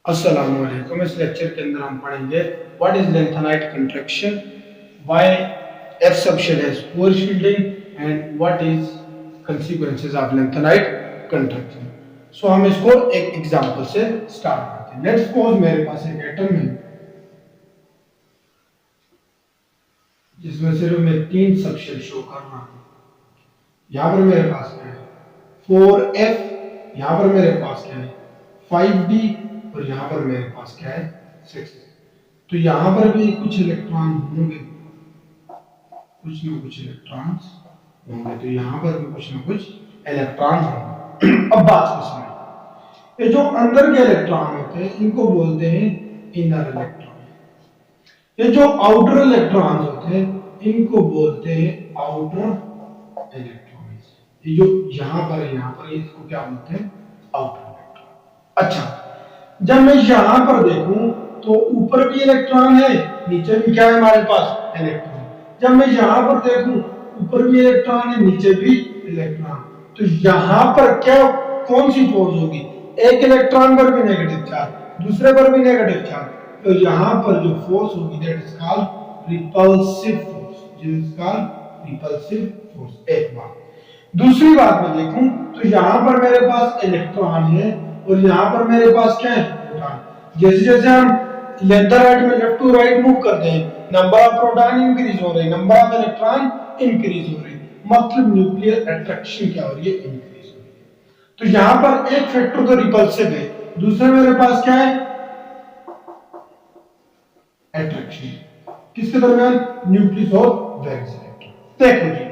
अस्सलाम वालेकुम। इस लेक्चर के अंदर हम पढ़ेंगे what is lanthanide contraction, why f subshell has poor shielding and what is consequences of lanthanide contraction. So हम इसको एक एग्जांपल से स्टार्ट करते हैं। लेट्स सपोज मेरे पास एक एटम है जिसमें सिर्फ मैं 3 सबशेल शो कर रहा हूं। यहां पर मेरे पास क्या है 4f, यहां पर मेरे पास क्या है 5d और यहां पर मेरे पास क्या है 6। तो यहां पर भी कुछ इलेक्ट्रॉन होंगे, कुछ ना कुछ इलेक्ट्रॉन्स होंगे, तो यहां पर भी कुछ ना कुछ इलेक्ट्रॉन होंगे। अब बात को सुनिए, ये जो अंदर के इलेक्ट्रॉन होते हैं इनको बोलते हैं इनर इलेक्ट्रॉन। ये जो आउटर इलेक्ट्रॉन होते हैं इनको बोलते हैं आउटर इलेक्ट्रॉन। ये जो यहां पर इसको क्या बोलते हैं आउटर इलेक्ट्रॉन। अच्छा, जब मैं यहां पर देखूं तो ऊपर भी इलेक्ट्रॉन है, नीचे भी क्या है हमारे पास इलेक्ट्रॉन। जब मैं यहां पर देखूं ऊपर भी इलेक्ट्रॉन है, नीचे भी इलेक्ट्रॉन, तो यहां पर क्या कौन सी फोर्स होगी? एक इलेक्ट्रॉन पर भी नेगेटिव चार्ज, दूसरे पर भी नेगेटिव चार्ज, तो यहां पर जो फोर्स होगी that is called repulsive force, जो इज कॉल्ड रिपल्सिव फोर्स। एक बात। दूसरी बात मैं देखूं तो यहां पर मेरे पास इलेक्ट्रॉन है और यहां पर मेरे पास क्या है प्रोटॉन। जैसे जैसे हम लेंथेनाइट में लेफ्ट टू राइट मूव करते हैं, नंबर ऑफ प्रोटॉन इंक्रीज हो रहे हैं, नंबर ऑफ इलेक्ट्रॉन इंक्रीज हो रही है, मतलब न्यूक्लियर अट्रैक्शन क्या हो रही है इंक्रीज हो रही है। तो यहां पर एक फैक्टर तो रिपल्सिव है, दूसरा मेरे पास क्या है अट्रैक्शन। किसके दरमियान? न्यूक्लियस और वैलेंस इलेक्ट्रॉन। देखो जी,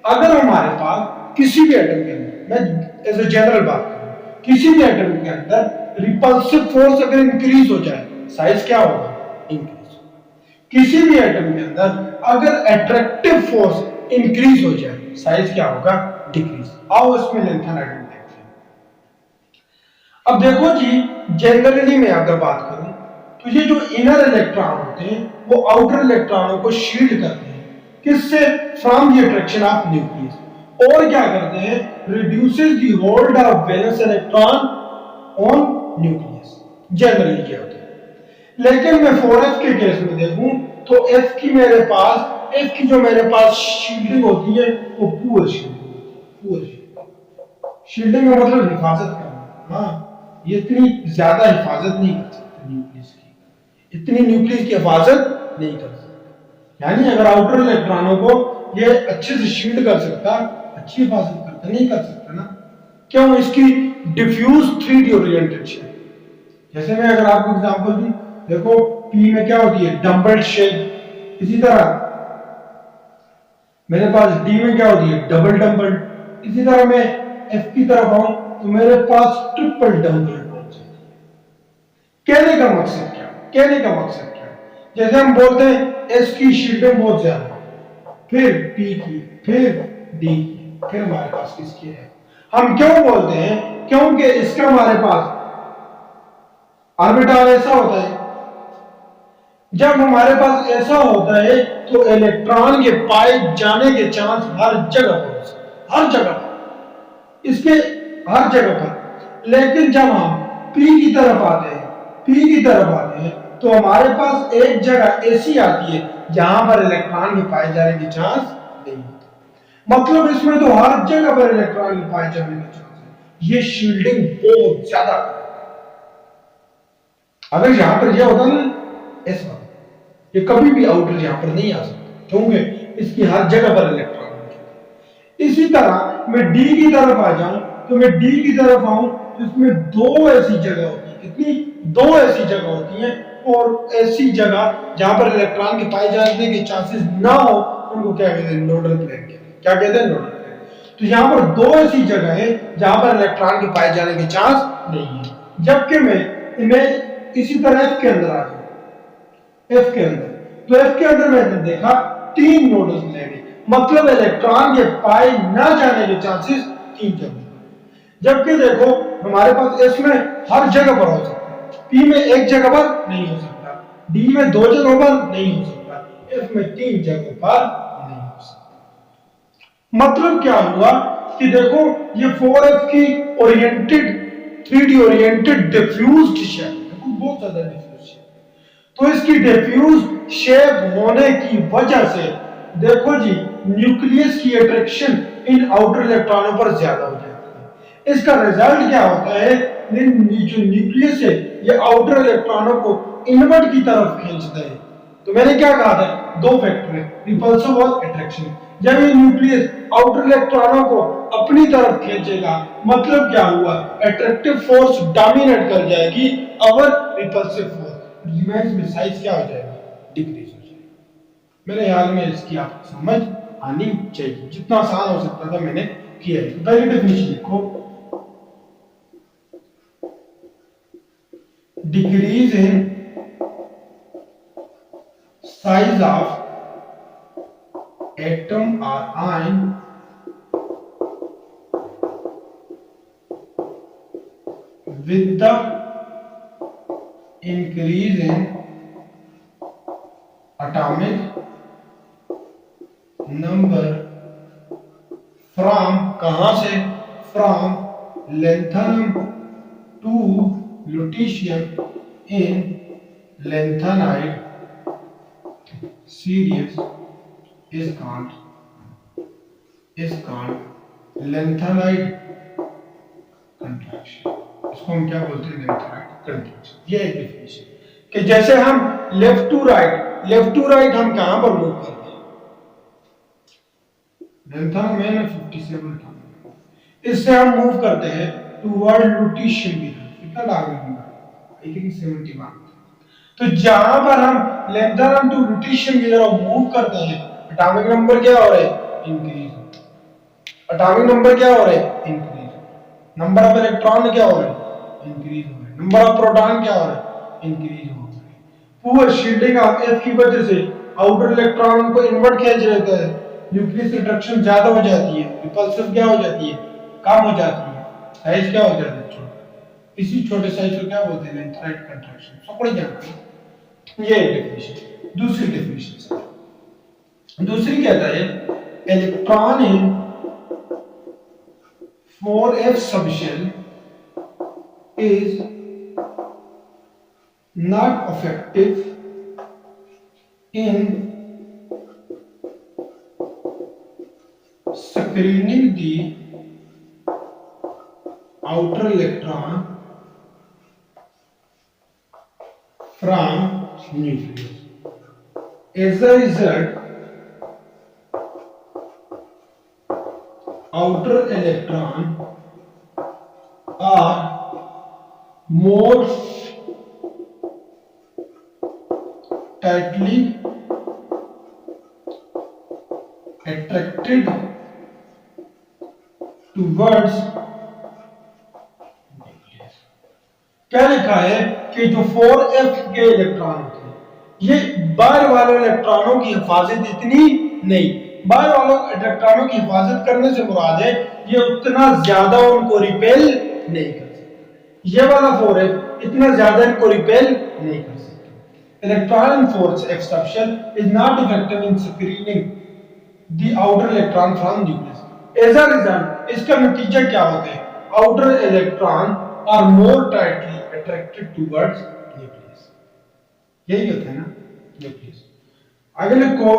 अगर हमारे पास किसी भी एटम के अंदर, मैं एज ए जनरल बात करूं, किसी भी एटम के अंदर रिपल्सिव फोर्स अगर इंक्रीज हो जाए, साइज क्या होगा? इंक्रीज होगा। किसी भी एटम के अंदर अगर अट्रैक्टिव फोर्स इंक्रीज हो जाए, साइज क्या होगा? डिक्रीज। आओ इसमें लेंथेनाइट में देखते हैं। अब देखो जी, जनरली मैं अगर बात करूं तो ये जो इनर इलेक्ट्रॉन होते हैं वो आउटर इलेक्ट्रॉनों को शील्ड करते हैं, किससे? From the attraction of nucleus. और क्या करते हैं? Reduces the hold of valence electron on nucleus. Generally क्या होता है। लेकिन मैं 4f के केस में देखूं तो f की मेरे पास, f की जो मेरे पास शील्डिंग होती है वो पुअर शील्डिंग होती है। पुअर शील्डिंग का मतलब हिफाजत करना। हाँ, ये इतनी ज्यादा हिफाजत नहीं कर सकते न्यूक्लियस की, इतनी न्यूक्लियस की हिफाजत नहीं कर सकते। यानी अगर आउटर इलेक्ट्रॉनों को ये अच्छे से शील्ड कर सकता, अच्छी हिफाजत करता, नहीं कर सकता ना। क्यों? इसकी डिफ्यूज 3D ओरिएंटेशन। जैसे मैं अगर आपको एग्जांपल दूं, देखो P में क्या होती है? Dumbbell shape. इसी तरह मेरे पास D में क्या होती है? Double dumbbell. इसी तरह मैं F की तरफ आऊं तो मेरे पास ट्रिपल डम्बल पहुंच जाती है। कहने का मकसद क्या? कहने का मकसद क्या? जैसे हम बोलते हैं S की शील्डिंग बहुत ज्यादा, फिर P की, फिर D की, फिर हमारे पास किसकी है? हम क्यों बोलते हैं? क्योंकि इसका हमारे पास ऑर्बिटल ऐसा होता है। जब हमारे पास ऐसा होता है तो इलेक्ट्रॉन के पाए जाने के चांस हर जगह पर, हर जगह पर, इसके हर जगह पर। लेकिन जब हम P की तरफ आते हैं, P की तरफ आते हैं तो हमारे पास एक जगह ऐसी आती है जहां पर इलेक्ट्रॉन के पाए जाने के चांस नहीं होते। मतलब इसमें तो हर जगह पर इलेक्ट्रॉन के पाए जाने के चांस है। ये शील्डिंग बहुत ज्यादा। अगर यहां पर यह होता ना ऐसा, ये कभी भी आउटर यहां पर नहीं आ सकता, क्योंकि इसकी हर जगह पर इलेक्ट्रॉन मौजूद है। इसी तरह मैं D की तरफ आ जाऊं तो मैं D की तरफ आऊं तो इसमें दो ऐसी जगह होती है। कितनी? दो ऐसी जगह होती हैं, और ऐसी जगह जहां पर इलेक्ट्रॉन के पाए जाने के चांसेस ना हो उनको क्या कहते हैं? Nodal plane. क्या कहते हैं? Nodal plane. तो यहां पर दो ऐसी जगह है जहां पर इलेक्ट्रॉन के पाए जाने के चांस नहीं है। जबकि मैं इसी तरह F के अंदर आ जाऊं, F के अंदर, तो F के अंदर मैंने देखा 3 नोड्स मिलेंगे, मतलब इलेक्ट्रॉन के पाए ना जाने के चांसेस 3 जगह। जबकि देखो हमारे पास S में हर जगह पर हो सकता है, P में एक जगह पर नहीं हो सकता, D में 2 जगहों पर नहीं हो सकता, F में 3 जगहों पर नहीं हो सकता। मतलब क्या हुआ कि देखो ये 4F की oriented 3D oriented diffused shell, बहुत ज्यादा डिफ्यूज शेप है। तो इसकी डिफ्यूज शेप होने की वजह से देखो जी, न्यूक्लियस की अट्रैक्शन इन आउटर इलेक्ट्रॉनों पर ज्यादा हो जाती है। इसका रिजल्ट क्या होता है, जो न्यूक्लियस है ये आउटर इलेक्ट्रॉनों को इनवर्ट की तरफ खींचता है। तो मैंने क्या कहा था, दो फैक्टर है, रिपल्सिव और अट्रैक्शन। जब ये न्यूक्लियस आउटर इलेक्ट्रॉनों को अपनी तरफ खींचेगा, मतलब क्या हुआ, अट्रैक्टिव फोर्स डोमिनेट कर जाएगी और रिपल्सिव फोर्स, रिमेंस में साइज क्या हो जाएगा, डिक्रीज हो जाएगा। मेरे ख्याल में इसकी आपको समझ आनी चाहिए, जितना आसान हो सकता था मैंने किया है। तो पहली डेफिनेशन लिखो, decrease in size of atom or ion with the increase in atomic number from कहां से, from lanthanum to lutetium in lanthanide series is called lanthanide contraction। इसको हम क्या बोलते हैं, lanthanide contraction। ये एक डेफिनेशन कि जैसे हम लेफ्ट टू राइट हम कहां पर मूव करते हैं, लैंथनम में 57 था, इससे हम मूव करते हैं टुवर्ड लुटिशियम की तरफ। कितना डार्क नंबर, आई थिंक 71। तो जहां पर हम लैंथनम टू लुटिशियम की तरफ मूव करते हैं, एटॉमिक नंबर क्या हो रहा है, इंक्रीज। एटॉमिक नंबर क्या हो रहा है, इंक्रीज। नंबर ऑफ इलेक्ट्रॉन क्या हो रहा है, इंक्रीज हो रहा है। नंबर ऑफ प्रोटॉन क्या हो रहा है, इंक्रीज हो रहा है। पुअर शील्डिंग ऑफ एफ की वजह से आउटर इलेक्ट्रॉन को इनवर्ट खींच लेता है, न्यूक्लियस अट्रैक्शन ज्यादा हो जाती है, रिपल्सिव क्या हो जाती है, कम हो जाती है, साइज क्या हो जाता है, छोटा। इसी छोटे साइज को क्या बोलते हैं, लैंथनाइड कंट्रैक्शन। सबको जानते हैं। ये एक डेफिनेशन। दूसरी डेफिनेशन, दूसरी कहता है electron in 4f subshell is not effective in screening the outer electron from nucleus. As a result, outer electron are more tightly attracted towards nucleus। क्या लिखा है कि जो 4f के इलेक्ट्रॉन होते हैं, ये बाहर वाले इलेक्ट्रॉनों की हिफाजत इतनी नहीं, बाहर वालों इलेक्ट्रॉनों की हिफाजत करने से मुराद है ये उतना ज्यादा उनको रिपेल नहीं कर सकता। ये वाला 4f इतना ज्यादा इनको रिपेल नहीं कर सकता। Electron force F subshell is not effective in screening the outer electron from nucleus. As a result, इसका नतीजा क्या होता है, outer electron are more tightly attracted towards nucleus। यही होता है ना, nucleus। अगले को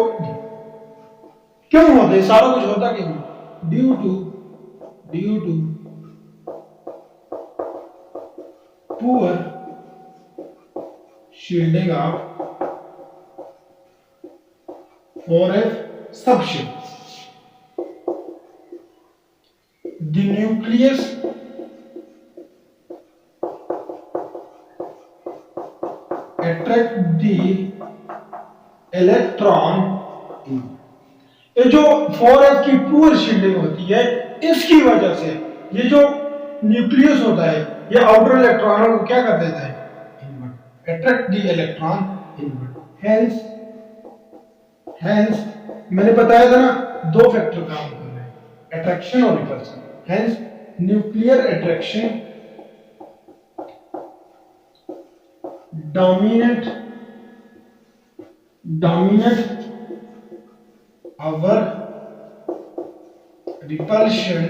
क्यों होता है, सारा कुछ होता क्यों, due to poor shielding of 4f subshell, the nucleus attract the electron in। ये जो 4f की पुअर शील्डिंग होती है, इसकी वजह से ये जो न्यूक्लियस होता है ये आउटर इलेक्ट्रॉनों को क्या कर देता है, invert, attract the electron invert. Hence मैंने बताया था ना, दो फैक्टर काम कर रहे हैं, अट्रैक्शन और repulsion. Hence nuclear attraction dominate our repulsion,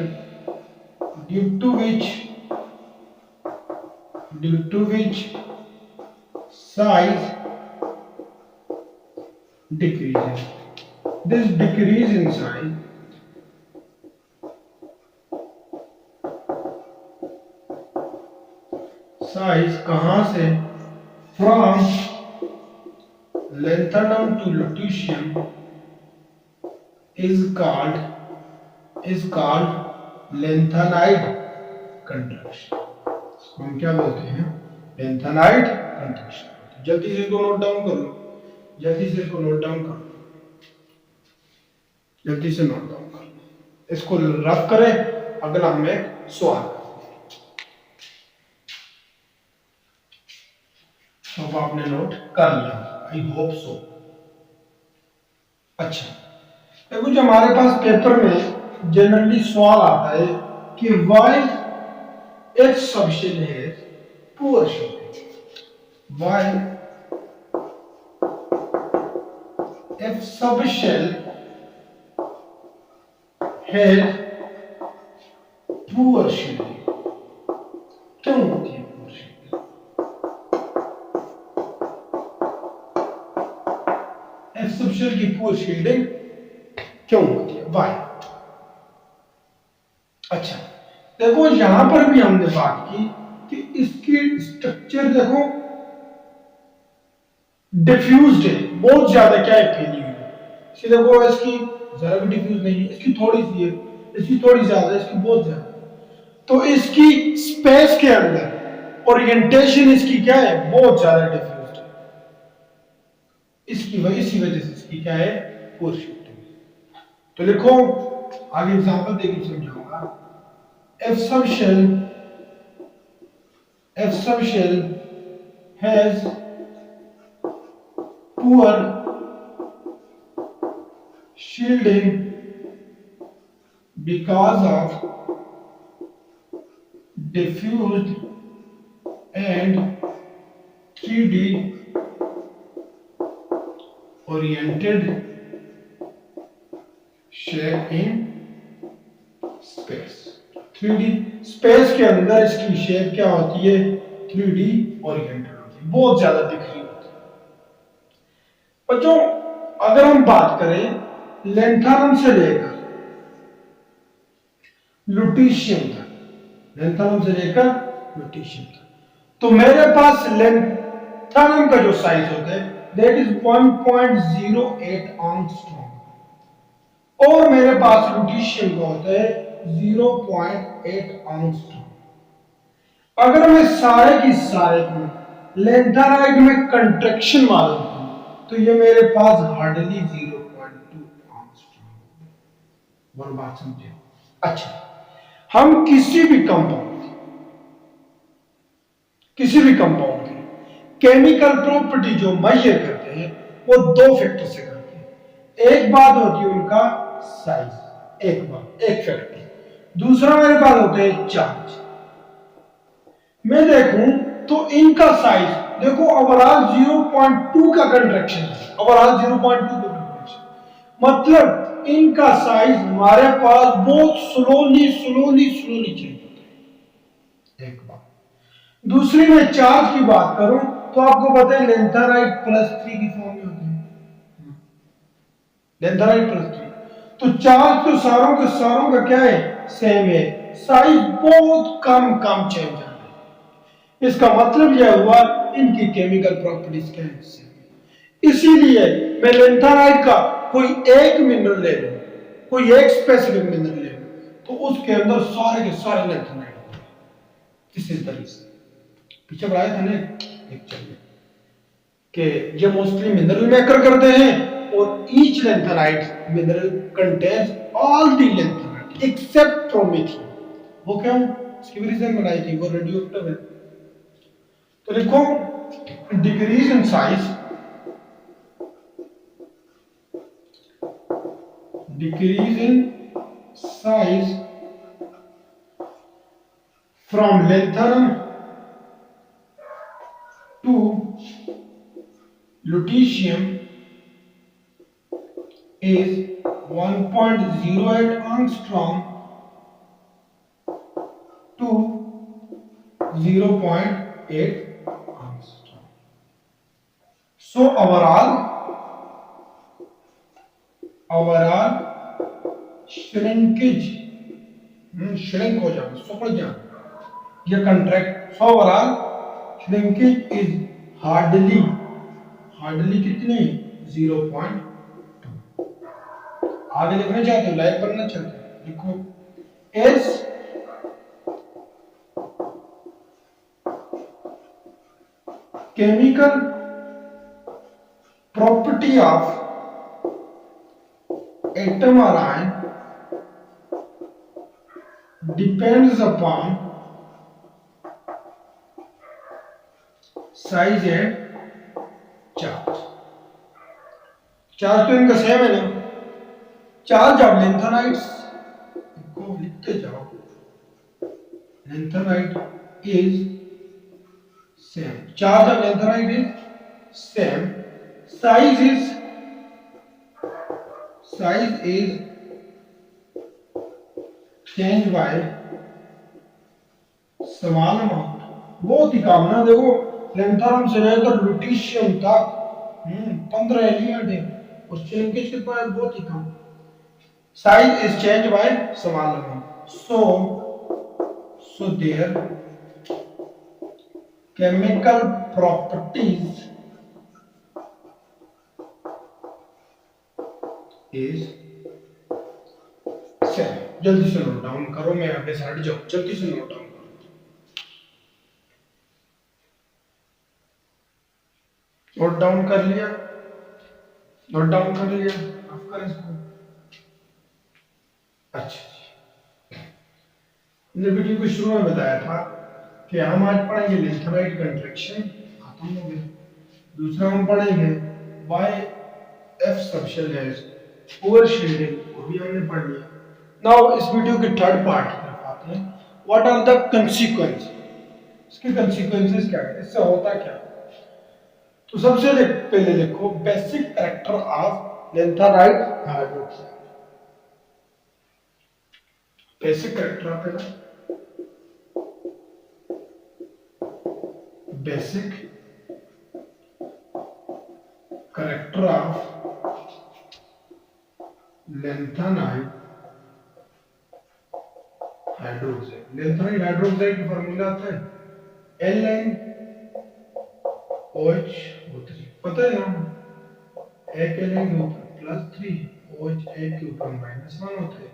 due to which size decreases. This decrease in size कहां से? From lanthanum to lutetium is called lanthanide contraction. इसको हम क्या बोलते हैं? lanthanide contraction. जल्दी से इसको नोट डाउन कर लो, जल्दी से नोट डाउन कर लो, इसको रफ करें, अगला हम एक सवाल तो आपने नोट कर लिया, आई होप सो। अच्छा, देखो जो हमारे पास पेपर में जनरली सवाल आता है कि व्हाई एक सबशेल है poor shading, why if subshell has poor shielding, क्यों होती है poor shielding? F subshell की poor shielding क्यों होती है? Why? अच्छा, देखो यहां पर भी हमने बात की कि इसकी स्ट्रक्चर देखो डिफ्यूज्ड है, बहुत ज्यादा क्या है फैली हुई है। इसकी देखो इसकी जरा भी डिफ्यूज नहीं है, इसकी थोड़ी सी है, इसकी थोड़ी ज्यादा है, इसकी बहुत ज्यादा। तो इसकी स्पेस के अंदर ओरिएंटेशन इसकी क्या है? बहुत ज्यादा डिफ्यूज्ड है। इसी वजह से इसकी क्या है? Poor shifting. तो लिखो, आगे एग्जांपल देके समझाऊंगा। F subshell has poor shielding because of diffused and 3D oriented shape in space। 3D space के अंदर इसकी शेप क्या होती है? 3D ओरिएंटेड होती है, बहुत ज्यादा दिख रही होती है। बच्चों अगर हम बात करें लैंथनम से लेकर लुटीशियम तक, लैंथनम से लेकर लुटीशियम तक, तो मेरे पास लैंथनम का जो साइज होता है दैट इज 1.08 एंगस्ट्रॉम, और मेरे पास लुटीशियम का होता है 0.8 एंगस्ट्रॉम। अगर मैं सारे की सारे को लैंथनाइड में कंट्रैक्शन मालूम करूं तो ये मेरे पास हार्डली 0.2 एंगस्ट्रॉम। वन बात समझे? अच्छा, हम किसी भी कंपाउंड की केमिकल प्रॉपर्टी जो मेजर करते हैं वो दो फैक्टर से करते हैं। एक बात होती है उनका साइज, एक फैक्टर, दूसरा मेरे पास होते हैं चार्ज। मैं देखूं तो इनका साइज देखो ओवरऑल 0.2 का कंट्रैक्शन है, ओवरऑल 0.2 का कंट्रैक्शन, मतलब इनका साइज हमारे पास बहुत स्लोली चेंज होता है। एक बात, दूसरी मैं चार्ज की बात करूं तो आपको पता है लैंथनाइड +3 की फॉर्म में होती है, लैंथनाइड +3। तो चार्ज तो सारों का क्या है? सेम है, साइज बहुत कम चेंज है। इसका मतलब यह हुआ इनकी केमिकल प्रॉपर्टीज क्या है? इसीलिए मैं लैंथनाइड का कोई एक मिनरल ले लूं, कोई एक स्पेसिफिक मिनरल ले लूं, तो उसके अंदर सारे के सारे लैंथनाइड होंगे। इसी तरह से पीछे बढ़ाया था ना एक चलिए कि ये मोस्टली मिनरल मेकर करते हैं और each lanthanide mineral contains all the lanthanide except promethium. वो क्यों? इसकी भी रीजन बनाई थी, वो रेडियोएक्टिव है। तो लिखो decrease in size, from lanthanum to lutetium is 1.08 angstrom to 0.8 angstrom। So overall shrinkage, shrink हो जाना, सिकुड़ जाना, ये contract. So overall shrinkage is hardly, hardly कितनी, 0.2। आगे लिखना चाहते हो, लाइक बनना चाहते हो, लिखो as chemical property of atom और ion depends upon size and charge. Charge तो इनका सेम है ना, चार्ज ऑफ लेंथेनाइड्स को लिखते जाओ, lanthanide is same, charge of lanthanide is same, size is change by small amount. बहुत ही कम ना, देखो लेंथेरम से लेकर लुटीशियम तक 15 एलिमेंट है, और श्रिंकेज कितना है, बहुत ही कम। Size is change by small amount, so their chemical properties is same। जल्दी से नोट डाउन करो, मैं आगे से हट जाऊं, जल्दी से नोट डाउन करो। नोट डाउन कर लिया, नोट डाउन कर लिया, आप करें इसको। अच्छा, मैंने वीडियो को शुरू में बताया था कि हम आज पढ़ेंगे लेंथेनाइड कंट्रैक्शन, खत्म हो गया। दूसरा हम पढ़ेंगे why F subshell has over shading, वो भी हमने पढ़ लिया। नाउ इस वीडियो के थर्ड पार्ट की तरफ आते हैं, व्हाट आर द कंसीक्वेंस, इसके कंसीक्वेंसेस क्या है, इससे होता क्या। तो सबसे पहले देखो basic character of lanthanide hydroxide. Basic character of है, basic character of lanthanide hydroxide. Lanthanide hydroxide का फार्मूला आता है LnOH, पता है ना, एक Ln के ऊपर +3, OH एक के ऊपर -1 होता है,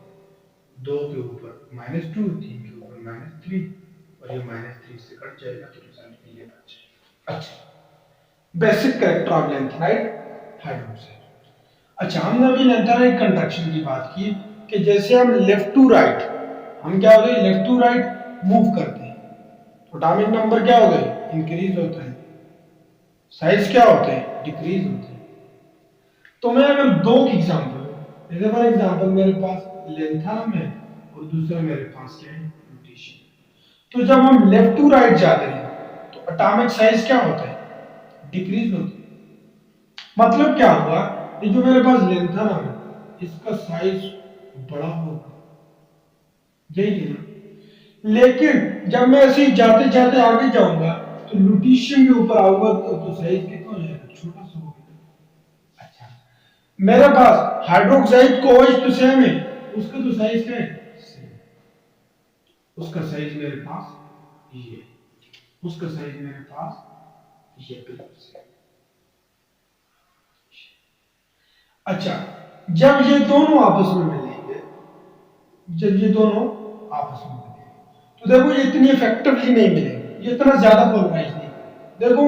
2 के ऊपर -2, 3 के ऊपर -3, और ये -3 से कट जाएगा तो रिजल्ट ये बच जाएगा। अच्छा, basic character of lanthanide hydroxide. अच्छा, हमने अभी लेंथेनाइड कंट्रैक्शन की बात की कि जैसे हम लेफ्ट टू राइट, हम क्या हो गए, लेफ्ट टू राइट मूव करते हैं तो एटॉमिक नंबर क्या हो गए, इंक्रीज होता है, साइज क्या होते हैं, डिक्रीज होते हैं। तो मैं अगर दो की एग्जांपल, जैसे फॉर एग्जांपल मेरे पास लेंथेनम है और दूसरा मेरे पास क्या है, लुटीशियम। तो जब हम लेफ्ट टू राइट जाते हैं तो एटॉमिक साइज क्या होता है, डिक्रीज होता है। मतलब क्या हुआ, ये जो मेरे पास लेंथेनम है इसका साइज बड़ा होगा, यही है ना। लेकिन जब मैं ऐसे ही जाते जाते आगे जाऊंगा तो लुटीशियम के ऊपर आऊंगा तो साइज कितना हो जाएगा, छोटा सा हो गया। अच्छा, मेरे पास हाइड्रोक्साइड को OH तो सेम है, उसका तो साइज क्या है, सेम। उसका साइज मेरे पास ये, उसका साइज मेरे पास ये बिल्कुल सेम। अच्छा, जब ये दोनों आपस में मिलेंगे, जब ये दोनों आपस में मिलेंगे तो देखो ये इतनी इफेक्टिवली नहीं मिलेंगे, ये इतना ज्यादा पोलराइज नहीं करेंगे। देखो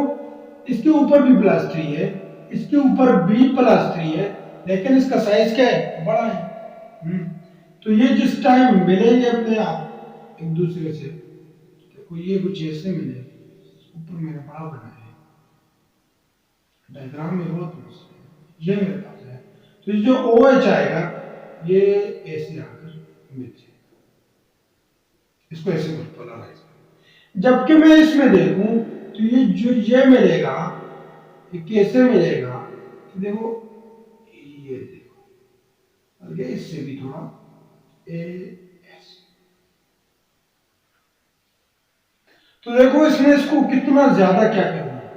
इसके ऊपर भी +3 है, इसके ऊपर भी +3 है, लेकिन इसका साइज क्या है, बड़ा है। तो ये जिस टाइम मिलेंगे अपने आप एक दूसरे से, देखो ये कुछ ऐसे मिलेंगे, ऊपर मैंने बड़ा बनाया है, डायग्राम में बहुत मस्त है, ये मेरे पास है। तो ये जो OH आएगा ये ऐसे आकर मिल जाएगा, इसको ऐसे पोलराइज। जबकि मैं इसमें देखूं तो ये जो ये मिलेगा ये कैसे मिलेगा, तो देखो ये देखो, और ये इससे भी थोड़ा ऐसे। तो देखो इसने इसको कितना ज्यादा क्या कर दिया,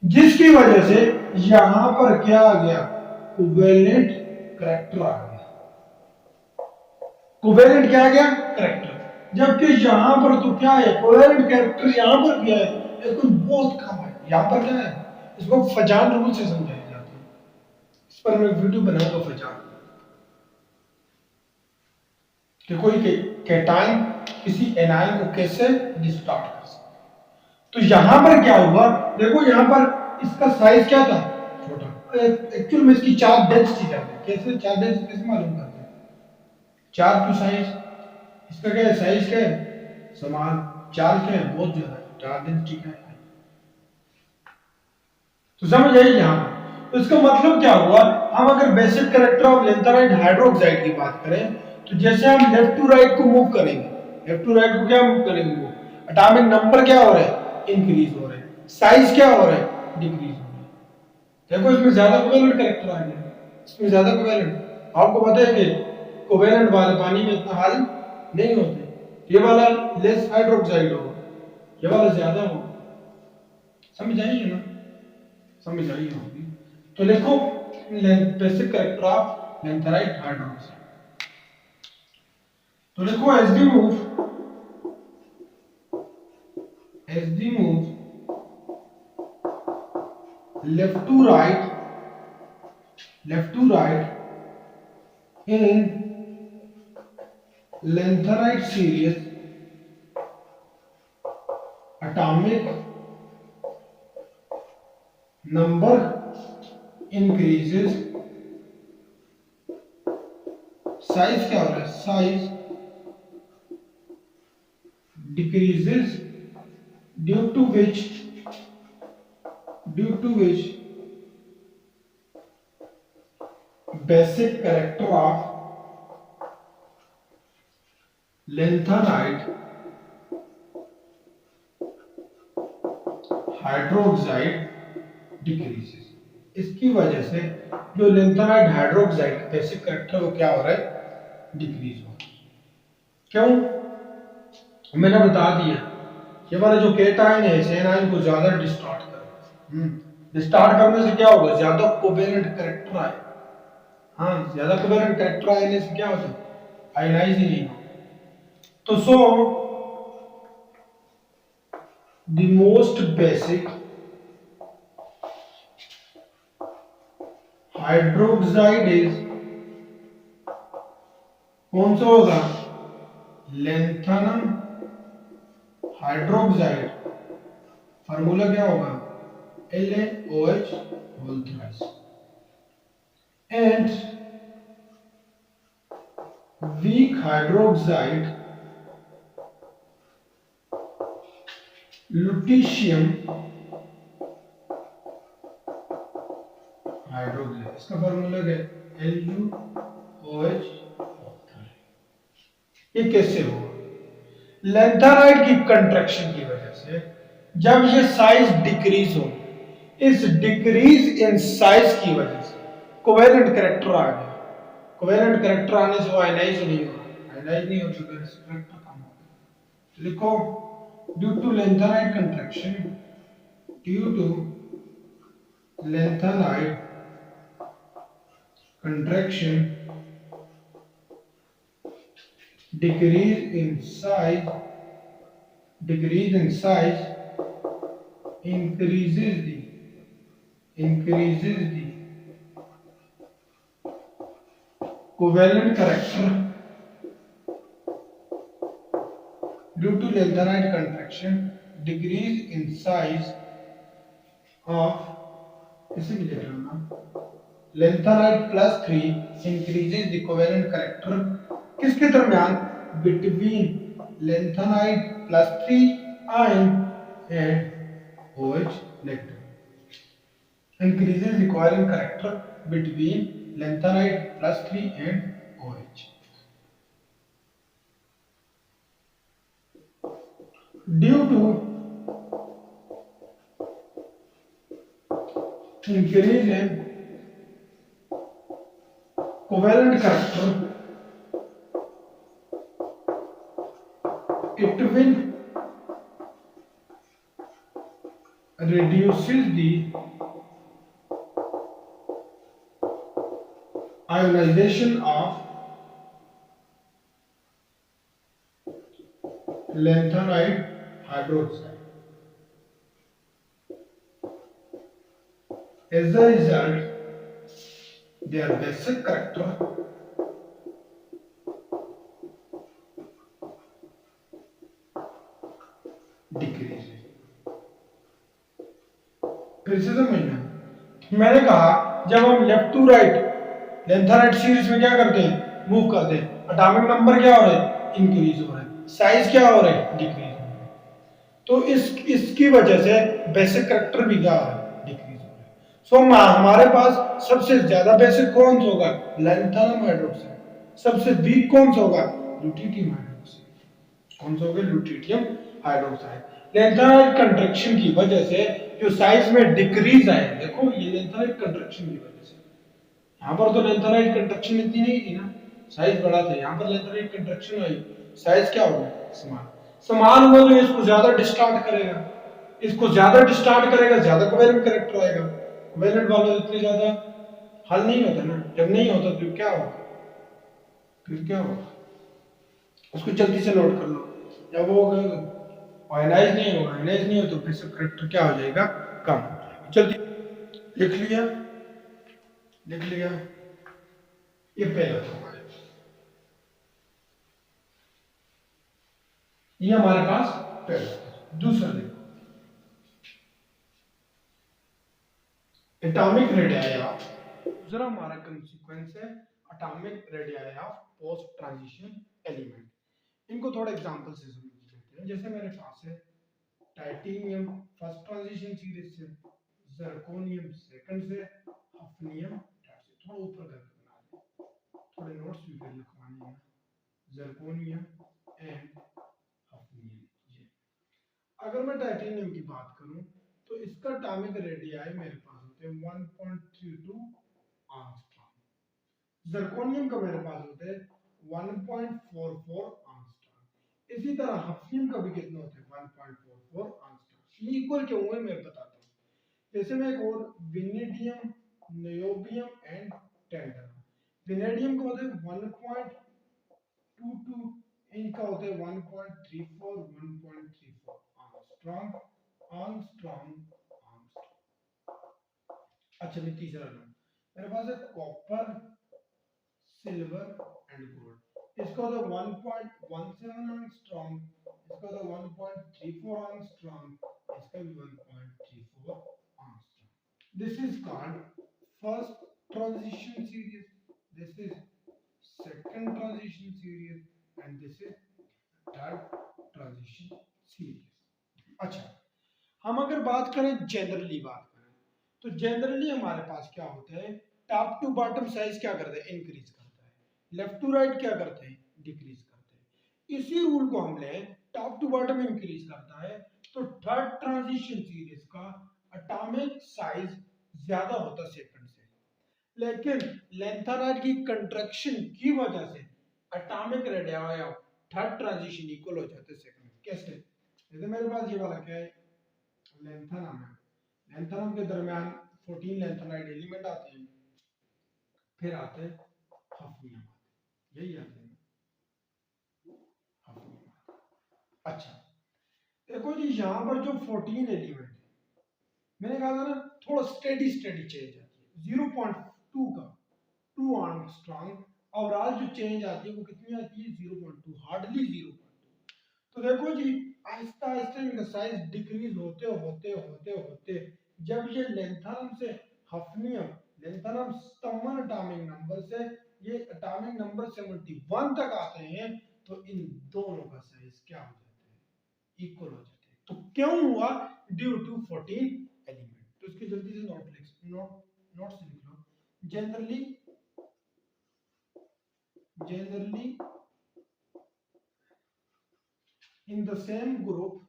जिसकी वजह से यहां पर क्या आ गया, कोवेलेंट करैक्टर आ गया। कोवेलेंट क्या आ गया, करैक्टर। जबकि यहां पर तो क्या है, कोवेलेंट कैरेक्टर यहां पर क्या है, लेकिन बहुत कम है। यहां पर क्या है, इसको फजान रूल से समझाया जाता है। इस पर मैं वीडियो बनाऊंगा फजान, कि कोई कैटायन किसी एनायन को कैसे डिस्टार्ट कर सकता है। तो यहां पर क्या हुआ, देखो यहां पर इसका साइज क्या था, छोटा। एक्चुअल में इसकी चार्ज डेंसिटी ज्यादा है। कैसे चार्ज डेंसिटी कैसे मालूम करते हैं, चार्ज टू साइज। इसका क्या है, साइज क्या है, समान। चार्ज क्या है, बहुत ज्यादा है, चार्ज डेंसिटी क्या है। तो समझ आई यहां पर। तो इसका मतलब क्या हुआ, हम अगर बेसिक कैरेक्टर ऑफ लेंथराइड हाइड्रोक्साइड की बात करें, तो जैसे हम लेफ्ट टू राइट को मूव करेंगे, लेफ्ट टू राइट को क्या मूव करेंगे, वो एटॉमिक नंबर क्या हो रहा है, इंक्रीज हो रहा है, साइज क्या हो रहा है, डिक्रीज हो रहा है। देखो इसमें ज्यादा कोवेलेंट कैरेक्टर आ गया, इसमें ज्यादा कोवेलेंट। आपको पता है कि कोवेलेंट वाले पानी में इतना हल नहीं होते, ये वाला लेस हाइड्रोक्साइड होगा, ये वाला ज्यादा होगा। समझ आइए ना, समझ आई होगी। तो देखो basic character of lanthanide hydroxide. तो देखो as the move left to right, left to right in lanthanide series, atomic number increases, size क्या हो रहा है, size decreases, due to which basic character of lanthanide hydroxide decreases. इसकी वजह से जो लैंथेनाइड हाइड्रोक्साइड का बेसिक कैरेक्टर वो क्या हो रहा है, डिक्रीज हो रहा है। क्यों, मैंने बता दिया, ये वाला जो केटायन है इस एनायन को ज्यादा डिस्टार्ट कर रहा है। डिस्टार्ट करने से क्या होगा, ज्यादा कोवेलेंट कैरेक्टर आए। हाँ, ज्यादा कोवेलेंट कैरेक्टर आने से क्या होता है, आयनाइज ही नहीं होगा। तो so the most basic hydroxide is, कौन सा होगा, लैंथेनम हाइड्रोक्साइड। फार्मूला क्या होगा, LaOH whole thrice. And weak hydroxide lutetium hydroxide. इसका फार्मूला क्या है, LuOH। ये कैसे होगा, लैंथेनाइड की कंट्रैक्शन की वजह से जब ये साइज डिक्रीज हो, इस डिक्रीज इन साइज की वजह से कोवेलेंट कैरेक्टर आ गया। कोवेलेंट कैरेक्टर आने से वो आयनाइज नहीं हो रहा, आयनाइज नहीं हो चुका, कैरेक्टर कम हो गया। लिखो, ड्यू टू लैंथेनाइड कंट्रैक्शन, ड्यू टू lengthenide contraction, decrease in size, increases the covalent character. Due to lengthenide contraction, decrease in size of, इसे भी लिख लो ना, lengthenide plus 3 increases the covalent character किसके दरमियान, between lengthenide plus 3 ion and OH negative, increases the covalent character between lengthenide plus 3 and OH. Due to increase in covalent character, it will reduces the ionization of lanthanide hydroxide. As a result, their basic character decreases. फिर से समझना, मैंने कहा जब हम left to right लेंथराइट series में क्या करते हैं, मूव करते हैं, एटॉमिक नंबर क्या हो रहा है, इंक्रीज हो रहा है, साइज क्या हो रहा है, डिक्रीज हो रहा है। तो इसकी वजह से बेसिक करैक्टर भी क्या हो रहा है, डिक्रीज हो रहा है। सो हमारे पास सबसे ज्यादा बेसिक कौन सा होगा, लैंथेनम हाइड्रोक्साइड। सबसे वीक कौन सा होगा, ल्यूटिटियम हाइड्रोक्साइड। कौन सा होगा, ल्यूटिटियम हाइड्रोक्साइड। लैंथेनाइड कंट्रैक्शन की वजह से जो साइज में डिक्रीज आए, देखो ये लैंथेनाइड कंट्रैक्शन की वजह से, यहाँ पर तो लैंथेनाइड कंट्रैक्शन इतनी नहीं थी ना, साइज बड़ा था, यहाँ पर लैंथेनाइड कंट्रैक्शन आई, साइज क्या होगा, समान। समान हुआ तो इसको ज्यादा डिस्टार्ट करेगा, इसको ज्यादा डिस्टार्ट करेगा, ज्यादा कोवेलेंट कैरेक्टर आएगा। कोवेलेंट वाला इतने ज्यादा हल नहीं होता ना, जब नहीं होता तो क्या होगा, फिर क्या होगा, उसको जल्दी से नोट कर लो। जब वो आयनाइज नहीं होगा, आयनाइज नहीं हो तो फिर से कैरेक्टर क्या हो जाएगा, कम हो जाएगा। जल्दी लिख लिया, लिख लिया, ये पहला था हमारे पास, ये हमारे पास पहला था। दूसरा देखो, एटॉमिक रेडियाई ऑफ, दूसरा हमारा कंसीक्वेंस है atomic radii of post transition element. इनको थोड़े एग्जांपल से समझ लेते हैं। जैसे मेरे पास है टाइटेनियम फर्स्ट ट्रांजिशन सीरीज से, जर्कोनियम सेकंड से, हफनियम थर्ड से। थोड़ा ऊपर करके बना दें, थोड़े नोट्स भी फिर लिखवाने हैं। जर्कोनियम एंड हफनियम, ये अगर मैं टाइटेनियम की बात करूं तो इसका एटॉमिक रेडियाई मेरे पास होते हैं 1.32 आंगस्ट्रॉम। जर्कोनियम का मेरे पास होते हैं 1.44 आंगस्ट्रॉम। इसी तरह हफनियम का भी कितना होता है, 1.44 आंगस्ट्रॉम। ये इक्वल क्यों है मैं बताता हूँ। जैसे मैं एक और विनेडियम, नियोबियम एंड टेंडरम। विनेडियम का होता है 1.22, इनका होता है 1.34, 1.34 आंगस्ट्रॉम, आंगस्ट्रॉम, आंगस्ट्रॉम। अच्छा मैं तीसरा लूं, मेरे पास है कॉपर, सिल्वर एंड गोल्ड। इसका होता है 1.17 एंगस्ट्रॉम, इसका होता है 1.34 एंगस्ट्रॉम, इसका भी 1.34 angstrom. This is called first transition series. This is second transition series, and this is third transition series. अच्छा, हम अगर बात करें जनरली बात करें तो जनरली हमारे पास क्या होता है, टॉप टू बॉटम साइज क्या करता है, इंक्रीज करता है, लेफ्ट टू राइट क्या करते हैं, डिक्रीज करते हैं। इसी रूल को हम लें, टॉप टू बॉटम इंक्रीज करता है तो थर्ड ट्रांजिशन सीरीज का एटॉमिक साइज ज्यादा होता है सेकंड से। लेकिन लेंथेनाइड की कंट्रैक्शन की वजह से atomic radii of third transition equal हो जाते हैं सेकंड में। कैसे, जैसे मेरे पास ये वाला क्या है, लेंथेनम है, लेंथेनम के दरमियान 14 लेंथेनाइड एलिमेंट आते हैं, फिर आते हैं हफनियम, यही आते हैं हफनियम। अच्छा देखो जी, यहाँ पर जो 14 एलिमेंट है, मैंने कहा था ना थोड़ा स्टेडी स्टेडी चेंज आती है, 0.2 का 2 आर्मस्ट्रांग, ओवरऑल जो चेंज आती है वो कितनी आती है, 0.2, हार्डली 0.2। तो देखो जी, आहिस्ता आहिस्ता इनका साइज डिक्रीज होते होते होते होते जब ये लेंथेनम से हफनियम, लेंथेनम 57 एटॉमिक नंबर से ये एटॉमिक नंबर 71 तक आते हैं, तो इन दोनों का साइज क्या हो जाता है, इक्वल हो जाते हैं। तो क्यों हुआ, ड्यू टू 14 एलिमेंट। तो इसकी जल्दी से नोट्स लिख लो। Generally, generally in the same group,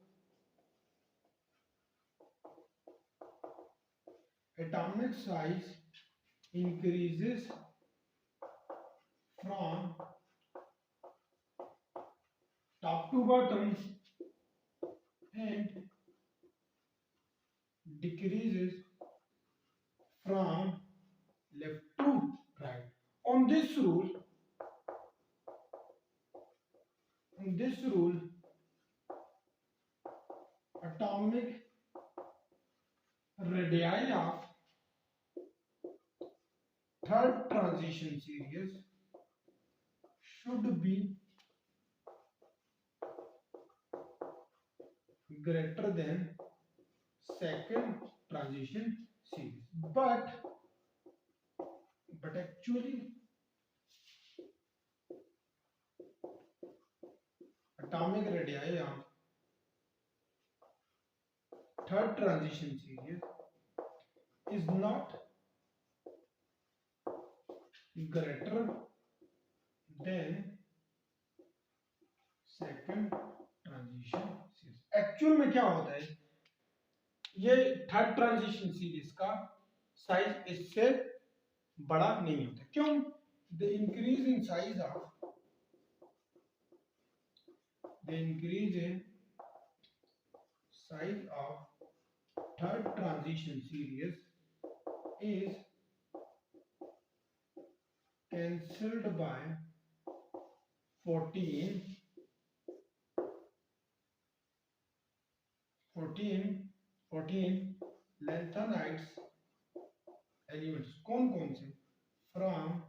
atomic size increases from top to bottom and decreases from left to right. On this rule, atomic radii of third transition series should be greater than second transition series. But actually atomic radii of third transition series is not greater than second transition series. Actual में क्या होता है, ये third transition series का size इससे बड़ा नहीं होता. क्यों? The increase in size of third transition series is cancelled by 14 lanthanides elements. कौन कौन से? From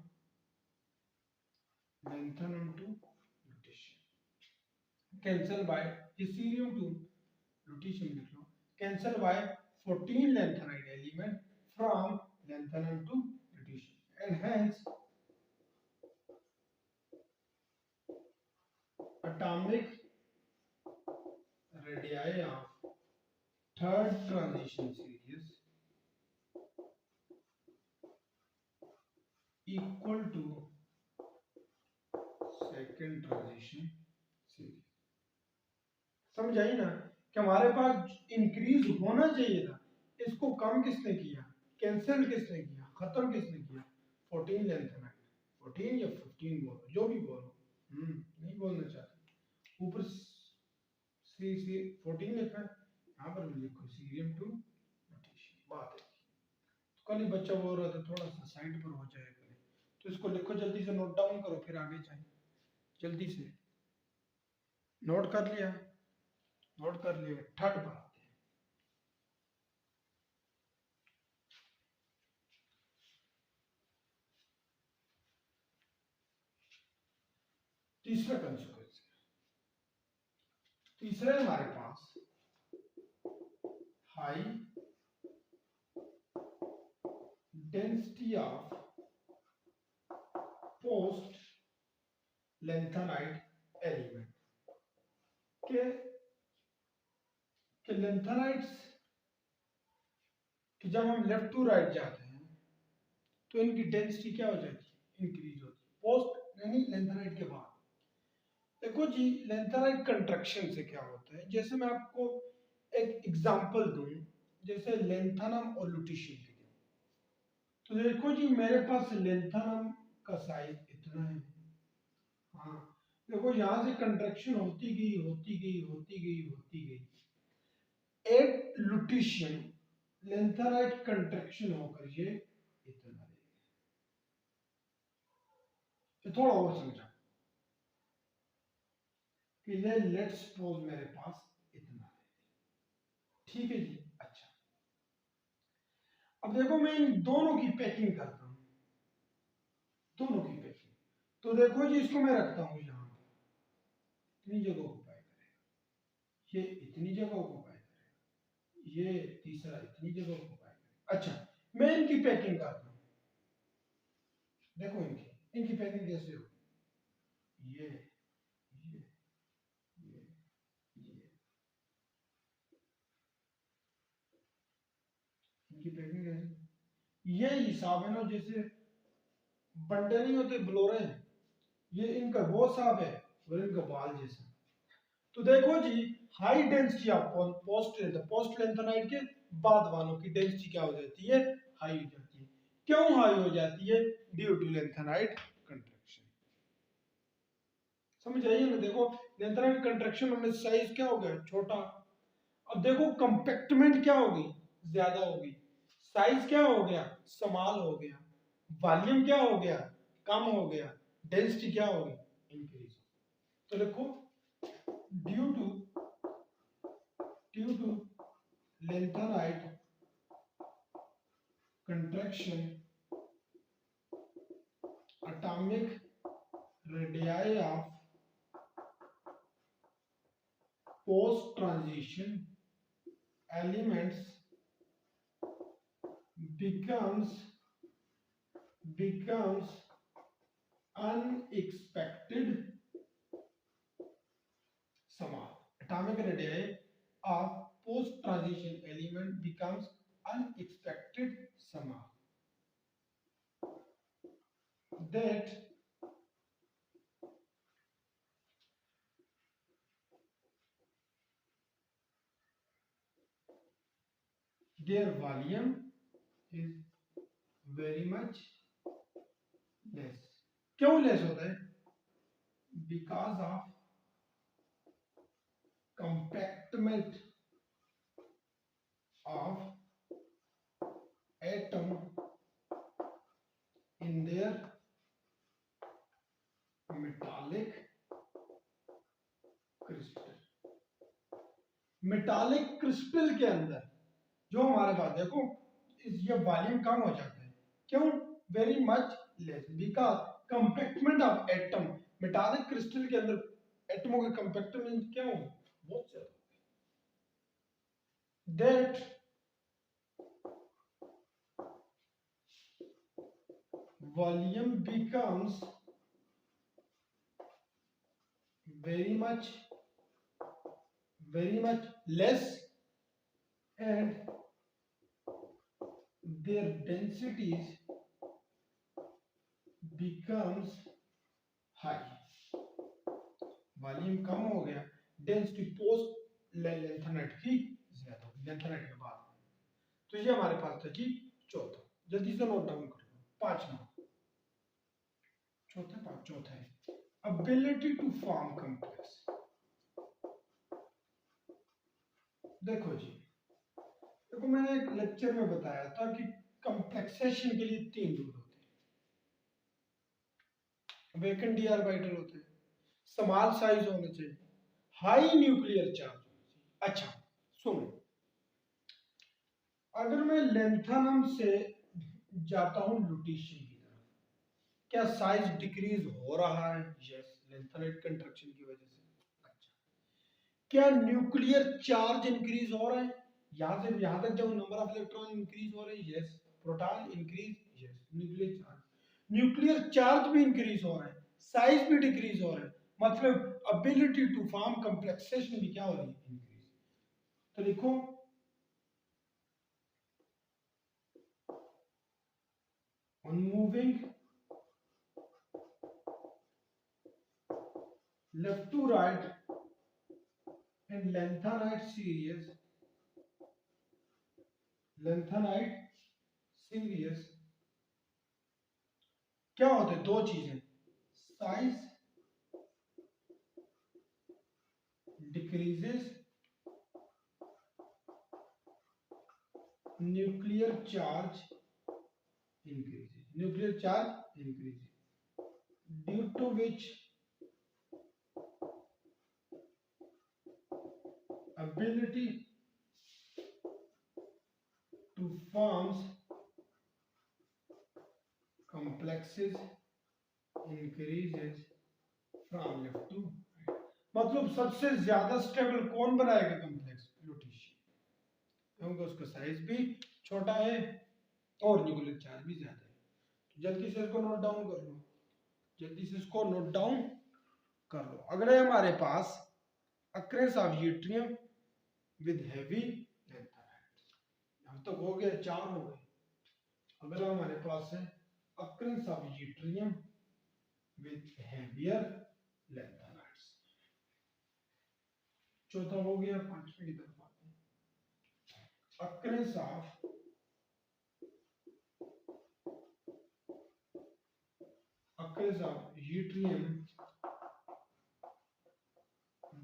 lanthanum to lutetium. Cancel by cesium to lutetium लिख लो. Cancel by 14 lanthanide element from lanthanum to lutetium, and hence atomic radii of third transition series equal to second transition series. समझ आई ना कि हमारे पास increase होना चाहिए था, इसको कम किसने किया, कैंसिल किसने किया, खत्म किसने किया? 14 लेंथ में, 14 या 15 बोलो, जो भी बोलो, नहीं बोलना चाहते. ऊपर सी 14 लिखा है, यहाँ पर भी लिखो सीरियम टू लुटेशियम. बात है. तो कल ही बच्चा बोल रहा था थोड़ा सा साइड पर हो जाएगा, तो इसको लिखो, जल्दी से नोट डाउन करो, फिर आगे जाए. जल्दी से नोट कर लिया, नोट कर लिया. थर्ड पर आते हैं. तीसरा कंसेक्वेंस, तीसरा हमारे पास high density of post lanthanide element के लेंथेनाइड्स कि जब हम लेफ्ट टू राइट जाते हैं तो इनकी डेंसिटी क्या हो जाती है? इंक्रीज होती है. पोस्ट यानी लेंथेनाइड के बाद. देखो जी, लेंथेनाइड कंट्रैक्शन से क्या होता है, जैसे मैं आपको एक एग्जांपल दूं, जैसे लेंथेनम और लुटेशियम के लिए. तो देखो जी, मेरे पास लेंथेनम का साइज इतना है. हाँ, देखो यहां से कंट्रैक्शन होती गई. एक लुटेशियम लेंथेनाइड कंट्रैक्शन होकर ये इतना रहेगा. तो थोड़ा और समझा कि ये लेट्स सपोज मेरे पास इतना है. ठीक है जी. अच्छा, अब देखो मैं इन दोनों की पैकिंग करता हूं, दोनों की पैकिंग. तो देखो जी, इसको मैं रखता हूं यहां पर, इतनी जगह ऑक्यूपाई करेगा, ये इतनी जगह ऑक्यूपाई करेगा, ये तीसरा इतनी जगह ऑक्यूपाई करेगा. अच्छा, मैं इनकी पैकिंग करता हूं. देखो इनकी पैकिंग कैसे हो, ये ये ये इनकी पैकिंग कैसे? ये हिसाब है ना, जैसे बंडे नहीं होते ब्लोरे, ये इनका वो हिसाब है और इनका बाल जैसा. तो देखो जी, high density of post lanthanide के बाद वालों की डेंसिटी क्या हो जाती है? हाई हो जाती है. क्यों हाई हो जाती है? Due to lanthanide contraction. समझ आइए ना. देखो लेंथेनाइड कंट्रैक्शन होने से साइज क्या हो गया? छोटा. अब देखो कंपैक्टमेंट क्या होगी? ज्यादा होगी, साइज क्या हो गया, स्मॉल हो गया, वॉल्यूम क्या हो गया, कम हो गया, डेंसिटी क्या होगी, इंक्रीज। तो देखो due to lengthenite contraction, atomic radii of post transition elements becomes unexpected small. Atomic radii of post transition element becomes unexpected small. That their volume is very much less. क्यों less होता है? Because of compactment of atom in their metallic crystal. Metallic crystal के अंदर जो हमारे पास देखो ये volume कम हो जाता है, क्यों? Very much less, because compactment of atom, metallic crystal के अंदर एटमों का कंपैक्टमेंट क्या हो, बहुत ज्यादा। That volume becomes very much less and their densities becomes high. Volume कम हो गया, डेंसिटी पोस्ट लेंथेनाइट की ज्यादा होगी लेंथेनाइट के बाद। तो ये हमारे पास था जी चौथा, जल्दी से नोट डाउन कर लो। पांचवा, चौथा है एबिलिटी टू फॉर्म कॉम्प्लेक्स। देखो जी, देखो मैंने एक लेक्चर में बताया था कि कंप्लेक्सेशन के लिए 3 रूल होते हैं। वेकेंट डी ऑर्बिटल होते हैं, स्मॉल साइज होना चाहिए, हाई न्यूक्लियर चार्ज होना चाहिए। अच्छा सुनो, अगर मैं लेंथेनम से जाता हूं लुटीशियम की तरफ, क्या साइज डिक्रीज हो रहा है? यस, लेंथेनाइट कंट्रक्शन की वजह से। अच्छा, क्या न्यूक्लियर चार्ज इंक्रीज हो रहा है? यहां से यहां तक जब नंबर ऑफ इलेक्ट्रॉन इंक्रीज हो रहे हैं, yes. Proton increase, yes. Nuclear charge भी इंक्रीज हो रहा है, साइज भी डिक्रीज हो रहा है, मतलब एबिलिटी टू फॉर्म कंप्लेक्सेशन भी क्या हो रही है, इंक्रीज। तो लिखो on moving left to right in lengthenite series क्या होते हैं? 2 चीजें, size decreases, nuclear charge increases due to which ability to form complexes increases from left to right। मतलब सबसे ज्यादा स्टेबल कौन बनाएगा कॉम्प्लेक्स? लुटीशियम, क्योंकि उसका साइज भी छोटा है और न्यूक्लियर चार्ज भी ज्यादा है। तो जल्दी से इसको नोट डाउन कर लो, जल्दी से इसको नोट डाउन कर लो। अगर है हमारे पास occurrence of yttrium with heavy lengthenite, अब तक हो गया, 4 हो गए। अगर हमारे पास है occurrence of yttrium with heavier lanthanides, चौथा हो गया। पांचवें की तरफ आते हैं, occurrence of yttrium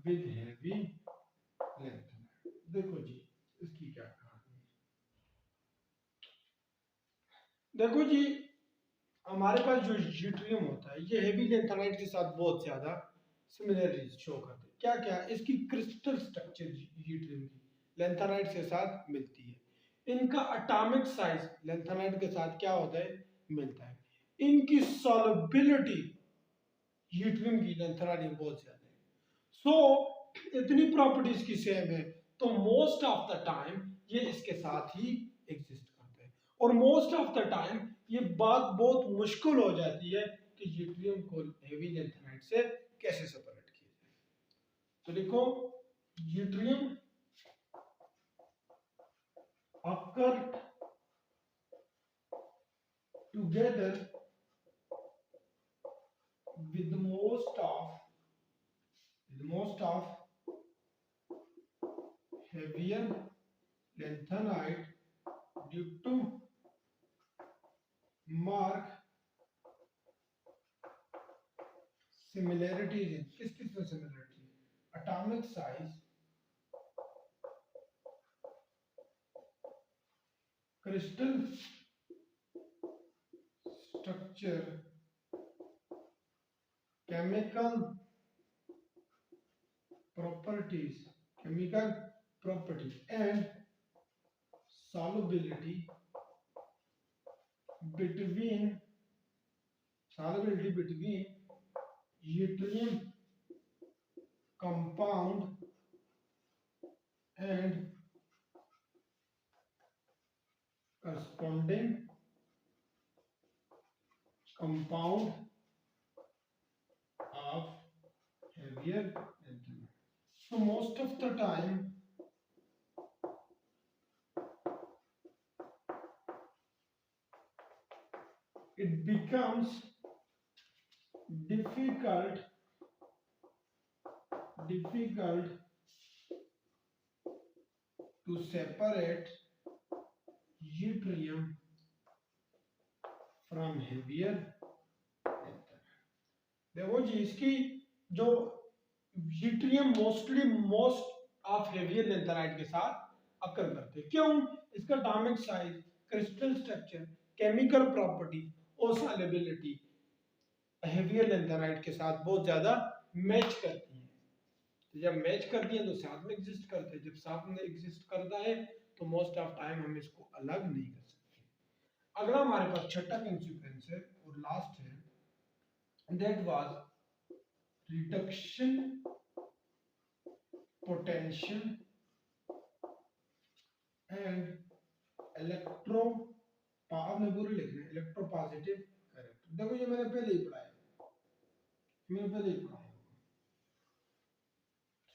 with heavy lengthenide। देखो जी इसकी क्या कहानी है, देखो जी, हमारे पास जो यूट्रियम होता है ये हेवी लेंथेनाइट के साथ बहुत ज्यादा सिमिलरिटीज शो करते हैं। क्या क्या इसकी क्रिस्टल स्ट्रक्चर यूट्रियम की लेंथेनाइट के साथ मिलती है। इनका एटॉमिक साइज लेंथेनाइट के साथ क्या होता है, मिलता है। इनकी सॉल्युबिलिटी यूट्रियम की लेंथेनाइट में बहुत ज्यादा है। सो इतनी प्रॉपर्टीज की सेम है, तो मोस्ट ऑफ द टाइम ये इसके साथ ही एग्जिस्ट करते हैं। और मोस्ट ऑफ द टाइम ये बात बहुत मुश्किल हो जाती है कि यूट्रियम को हेवी लेंथेनाइट से कैसे सेपरेट किया जाए। तो देखो, yttrium occur together with most of heavier lanthanide due to mark similarities in किस किस में similarity, atomic size, crystal structure, chemical properties chemical properties and solubility between yttrium compound and corresponding compound of heavier element. So most of the time it becomes difficult to separate yttrium from heavier element. देखो जी, इसकी जो yttrium most of heavier lanthanide के साथ अकर करते हैं। क्यों? इसका atomic size, crystal structure, chemical property और सॉल्युबिलिटी हेवियर लेंथेनाइट के साथ बहुत ज्यादा मैच करती हैं। तो जब मैच करती हैं तो साथ में एग्जिस्ट करते हैं। जब साथ में एग्जिस्ट करता है तो मोस्ट ऑफ टाइम हम इसको अलग नहीं कर सकते। अगला हमारे पास छठा कंसीक्वेंस है और लास्ट है, that was reduction potential and electro, आपने पूरे लिखना है, इलेक्ट्रो पॉजिटिव कैरेक्टर। देखो ये मैंने पहले ही पढ़ाया,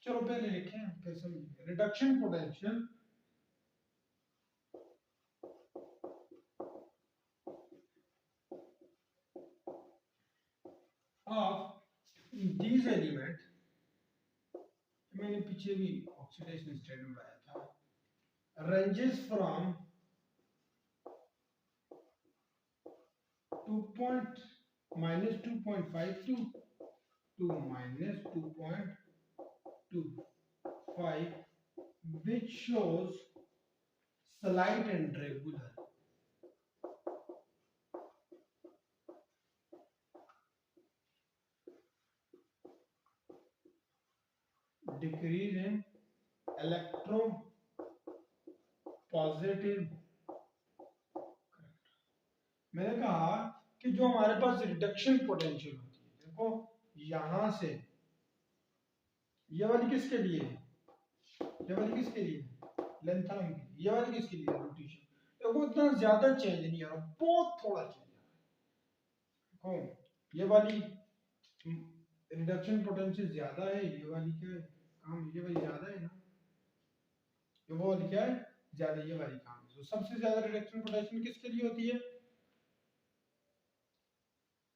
चलो पहले लिखें फिर समझिए। Reduction potential of these element, मैंने पीछे भी ऑक्सीडेशन स्टेट में पढ़ाया था, ranges from 2.-2.5 to -2.25, which shows slight and regular decrease in electropositive। मैंने कहा कि जो हमारे पास रिडक्शन पोटेंशियल होती है, देखो यहां से ये वाली किसके लिए है, ये वाली किसके लिए, लेंथेनम के लिए। ये वाली किसके लिए, रोटेशन। देखो इतना ज्यादा चेंज नहीं आ रहा, बहुत थोड़ा चेंज आ रहा है। देखो ये वाली रिडक्शन पोटेंशियल ज्यादा है, ये वाली क्या है काम, ये वाली ज्यादा है ना, ये वो वाली क्या है ज्यादा, ये वाली काम है। तो सबसे ज्यादा रिडक्शन पोटेंशियल किसके लिए होती है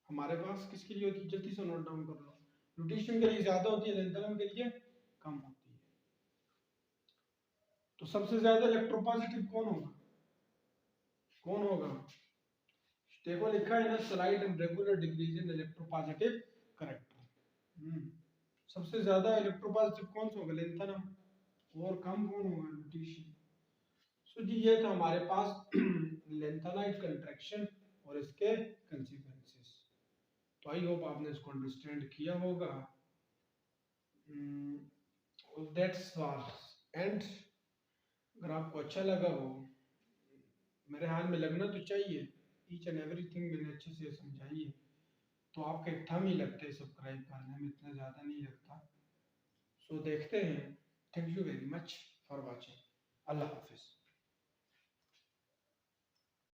हमारे पास, किसके लिए होती है, जल्दी से नोट डाउन कर लो। रोटेशन के लिए ज्यादा होती है, लेंथेनम के लिए कम होती है। तो सबसे ज्यादा इलेक्ट्रोपॉजिटिव कौन होगा, देखो लिखा है ना, slide and regular decrease in electropositive character. सबसे ज्यादा इलेक्ट्रोपॉजिटिव कौन सा होगा, लेंथेनम, और कम कौन होगा, रोटेशन। सो जी ये था हमारे पास लेंथेनाइट कंट्रैक्शन और इसके कंसिक्वेंसेस। तो आई होप आपने इसको अंडरस्टैंड किया होगा। That's all. एंड अगर आपको अच्छा लगा हो, मेरे हाल में लगना तो चाहिए, ईच एंड एवरीथिंग मैंने अच्छे से समझाई है, तो आपके थम ही लगते हैं सब्सक्राइब करने में, इतना ज़्यादा नहीं लगता। सो देखते हैं। Thank you very much for watching. Allah हाफिज़।